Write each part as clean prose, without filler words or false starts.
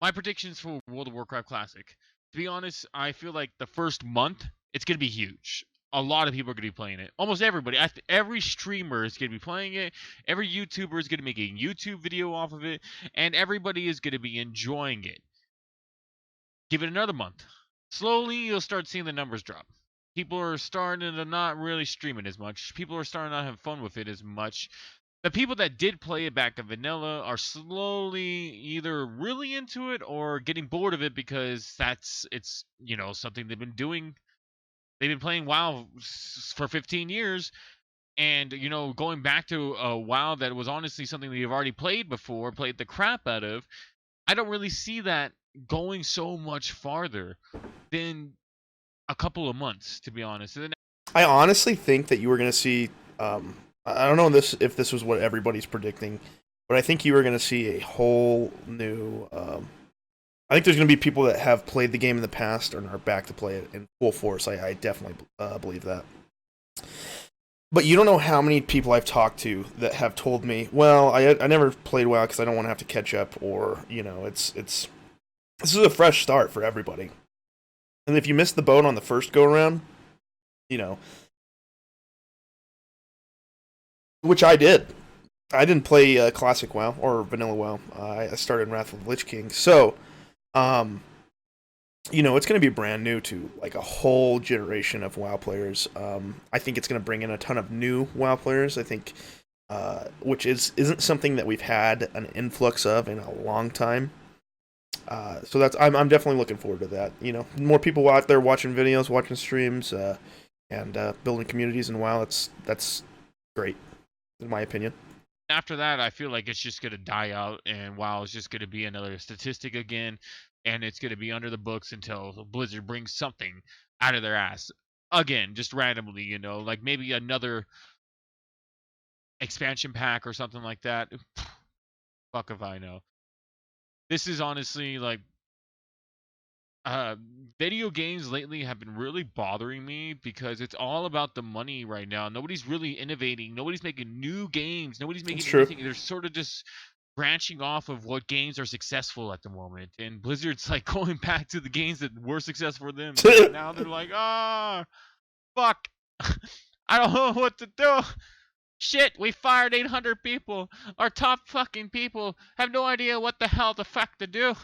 My predictions for World of Warcraft Classic. To be honest, I feel like the first month it's gonna be huge. A lot of people are gonna be playing it. Almost everybody. Every streamer is gonna be playing it. Every YouTuber is gonna make a YouTube video off of it, and everybody is gonna be enjoying it. Give it another month. Slowly, you'll start seeing the numbers drop. People are starting to not really stream it as much. People are starting to not have fun with it as much. The people that did play it back in vanilla are slowly either really into it or getting bored of it because it's something they've been doing. They've been playing WoW for 15 years, and going back to a WoW that was honestly something that you've already played before, played the crap out of. I don't really see that going so much farther than a couple of months, to be honest. And then I honestly think that you were going to see. I don't know if this was what everybody's predicting, but I think you were going to see a whole new. I think there's going to be people that have played the game in the past and are back to play it in full force. I definitely believe that. But you don't know how many people I've talked to that have told me, "Well, I never played WoW because I don't want to have to catch up," or it's this is a fresh start for everybody. And if you missed the boat on the first go around, you know, which I did. I didn't play Classic WoW or Vanilla WoW. I started in Wrath of the Lich King. So, um, it's going to be brand new to like a whole generation of WoW players. I think it's going to bring in a ton of new WoW players. I think, which isn't something that we've had an influx of in a long time. So I'm definitely looking forward to that. More people out there watching videos, watching streams, and building communities in WoW. That's great, in my opinion. after that, I feel like it's just gonna die out, and WoW is just gonna be another statistic again, and it's gonna be under the books until Blizzard brings something out of their ass again, just randomly. Like maybe another expansion pack or something like that. Fuck if I know. This is honestly like uh video games lately have been really bothering me because it's all about the money right now. Nobody's really innovating. Nobody's making new games. Nobody's It's making true. anything. They're sort of just branching off of what games are successful at the moment. And Blizzard's like going back to the games that were successful for them. And now they're like, fuck. I don't know what to do. Shit, we fired 800 people. Our top fucking people have no idea what the hell the fuck to do.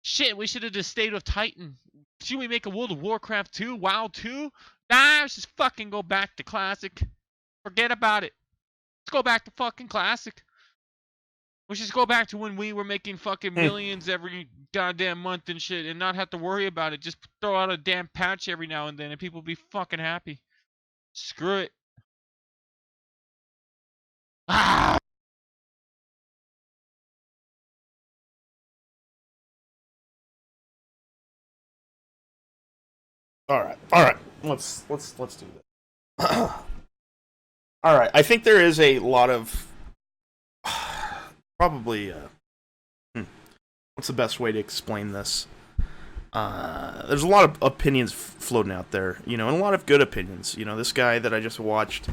Shit, we should have just stayed with Titan. Should we make a World of Warcraft 2? WoW 2? Nah, let's just fucking go back to Classic. Forget about it. Let's go back to fucking Classic. Let's just go back to when we were making fucking millions every goddamn month and shit and not have to worry about it. Just throw out a damn patch every now and then and people will be fucking happy. Screw it. Ah! All right. Let's do this. All right. I think there is a lot of probably. What's the best way to explain this? There's a lot of opinions floating out there, and a lot of good opinions. This guy that I just watched,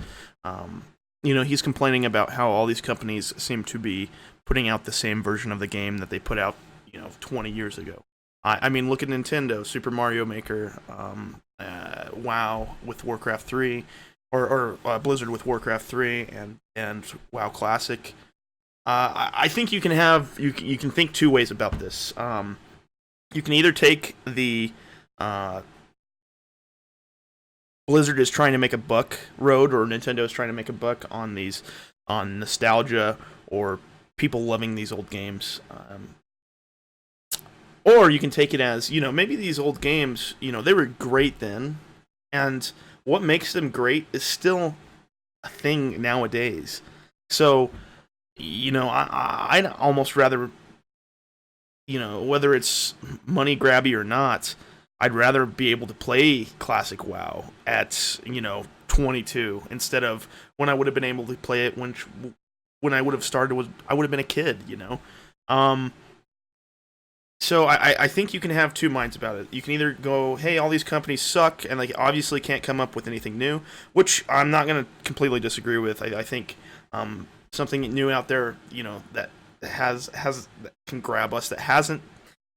he's complaining about how all these companies seem to be putting out the same version of the game that they put out, 20 years ago. I mean, look at Nintendo, Super Mario Maker, WoW with Warcraft 3, or Blizzard with Warcraft 3, and WoW Classic. I think you can think two ways about this. You can either take the Blizzard is trying to make a buck road, or Nintendo is trying to make a buck on nostalgia or people loving these old games. Or you can take it as, maybe these old games, they were great then, and what makes them great is still a thing nowadays. So, I'd almost rather, whether it's money grabby or not, I'd rather be able to play Classic WoW at, 22 instead of when I would have been able to play it when I would have started I would have been a kid, So I think you can have two minds about it. You can either go, hey, all these companies suck, and they obviously can't come up with anything new, which I'm not going to completely disagree with. I think something new out there, that that can grab us that hasn't.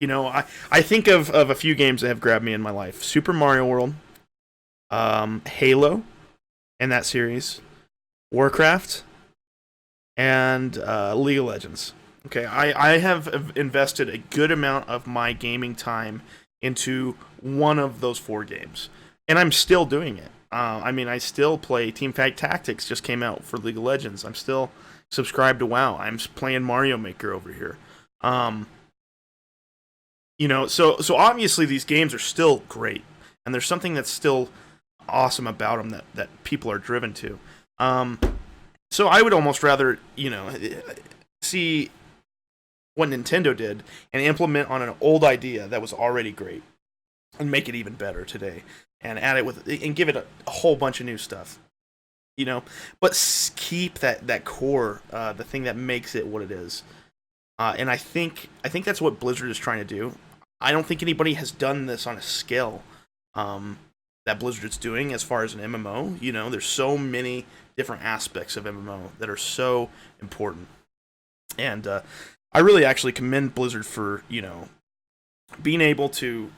I think of a few games that have grabbed me in my life: Super Mario World, Halo, and that series, Warcraft, and League of Legends. Okay, I have invested a good amount of my gaming time into one of those four games, and I'm still doing it. I mean, I still play Teamfight Tactics. Just came out for League of Legends. I'm still subscribed to WoW. I'm playing Mario Maker over here. Um, so obviously these games are still great, and there's something that's still awesome about them that people are driven to. Um, so I would almost rather see what Nintendo did and implement on an old idea that was already great and make it even better today and add it with and give it a whole bunch of new stuff. But keep that core, the thing that makes it what it is. And I think that's what Blizzard is trying to do. I don't think anybody has done this on a scale that Blizzard's doing as far as an MMO. There's so many different aspects of MMO that are so important, and I really actually commend Blizzard for being able to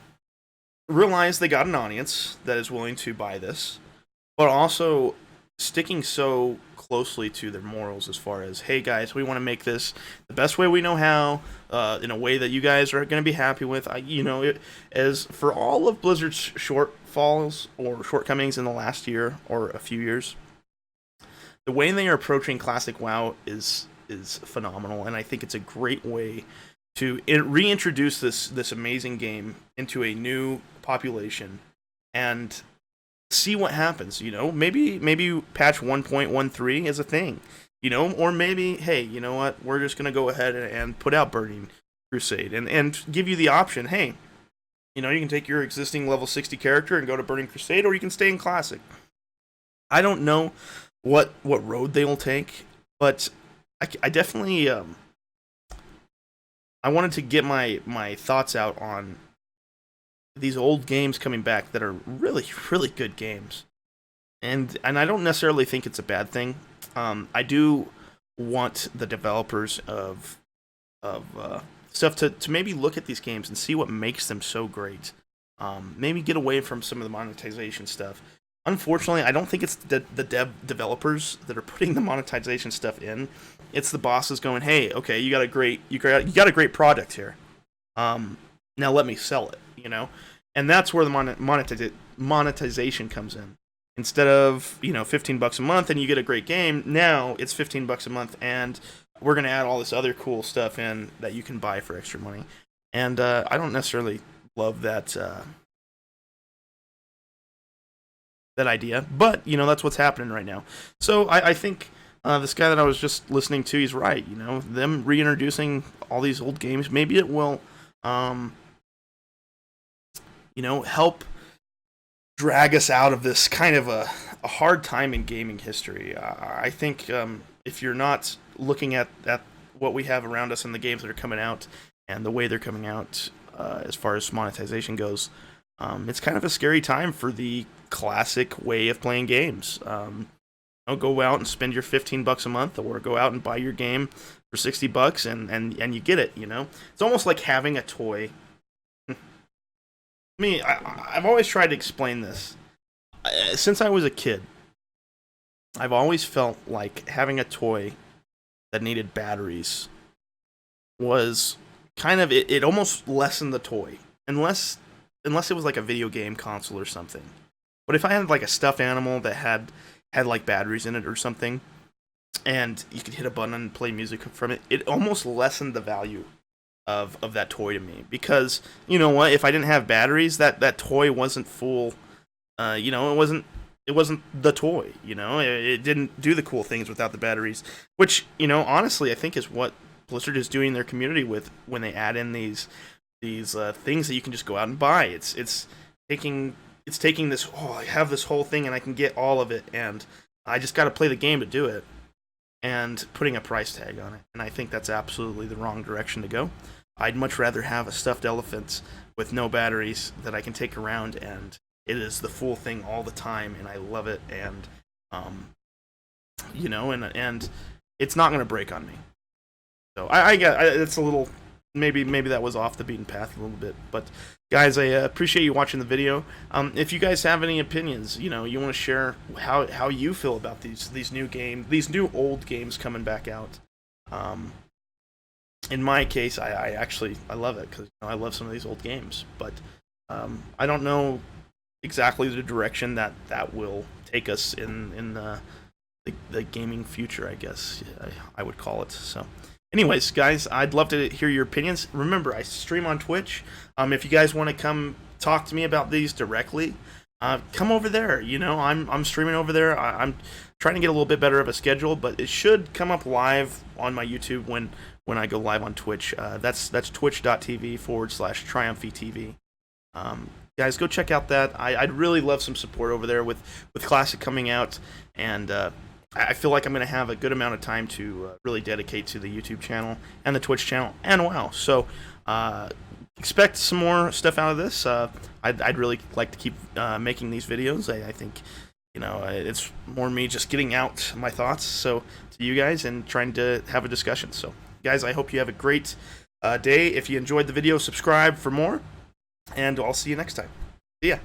realize they got an audience that is willing to buy this, but also sticking so closely to their morals as far as, hey guys, we want to make this the best way we know how, in a way that you guys are going to be happy with. As for all of Blizzard's shortfalls or shortcomings in the last year or a few years, the way they are approaching classic WoW is phenomenal, and I think it's a great way to reintroduce this amazing game into a new population and see what happens. Maybe patch 1.13 is a thing. Or maybe, hey, you know what? We're just gonna go ahead and put out Burning Crusade and give you the option. Hey, you can take your existing level 60 character and go to Burning Crusade, or you can stay in Classic. I don't know what road they will take, but I definitely I wanted to get my thoughts out on these old games coming back that are really really good games, and I don't necessarily think it's a bad thing. I do want the developers of stuff to maybe look at these games and see what makes them so great. Maybe get away from some of the monetization stuff. Unfortunately, I don't think it's the developers that are putting the monetization stuff in. It's the bosses going, "Hey, okay, you got a great product here. Now let me sell it." And that's where the monetization comes in. Instead of $15 a month and you get a great game, now it's $15 a month, and we're gonna add all this other cool stuff in that you can buy for extra money. And I don't necessarily love that idea, but that's what's happening right now. So I think this guy that I was just listening to, he's right. Them reintroducing all these old games, maybe it will, help drag us out of this kind of a hard time in gaming history. I think if you're not looking at what we have around us and the games that are coming out and the way they're coming out, as far as monetization goes, it's kind of a scary time for the classic way of playing games. Go out and spend your $15 a month, or go out and buy your game for $60 and you get it. It's almost like having a toy. I've always tried to explain this. Since I was a kid, I've always felt like having a toy that needed batteries was kind of it almost lessened the toy, unless it was like a video game console or something. But if I had like a stuffed animal that had like batteries in it or something, and you could hit a button and play music from it, it almost lessened the value of that toy to me. Because you know what, if I didn't have batteries, that toy wasn't full. It wasn't the toy. It didn't do the cool things without the batteries. Which honestly, I think is what Blizzard is doing their community with when they add in these things that you can just go out and buy. It's taking this. Oh, I have this whole thing and I can get all of it, and I just got to play the game to do it, and putting a price tag on it. And I think that's absolutely the wrong direction to go. I'd much rather have a stuffed elephant with no batteries that I can take around, and it is the full thing all the time, and I love it. And and it's not going to break on me. So it's a little, maybe that was off the beaten path a little bit, but guys, I appreciate you watching the video. If you guys have any opinions, you want to share how you feel about these new old games coming back out. In my case, I actually I love it because I love some of these old games, but I don't know exactly the direction that will take us in the gaming future, I guess I would call it. So, anyways, guys, I'd love to hear your opinions. Remember, I stream on Twitch. If you guys want to come talk to me about these directly, come over there. I'm streaming over there. I'm trying to get a little bit better of a schedule, but it should come up live on my YouTube when I go live on Twitch. That's twitch.tv/TriumphyTV. Guys, go check out that. I'd really love some support over there with Classic coming out, and I feel like I'm going to have a good amount of time to really dedicate to the YouTube channel and the Twitch channel and WoW. So expect some more stuff out of this. I'd really like to keep making these videos. I think it's more me just getting out my thoughts to you guys and trying to have a discussion. So guys, I hope you have a great day. If you enjoyed the video, subscribe for more, and I'll see you next time. See ya.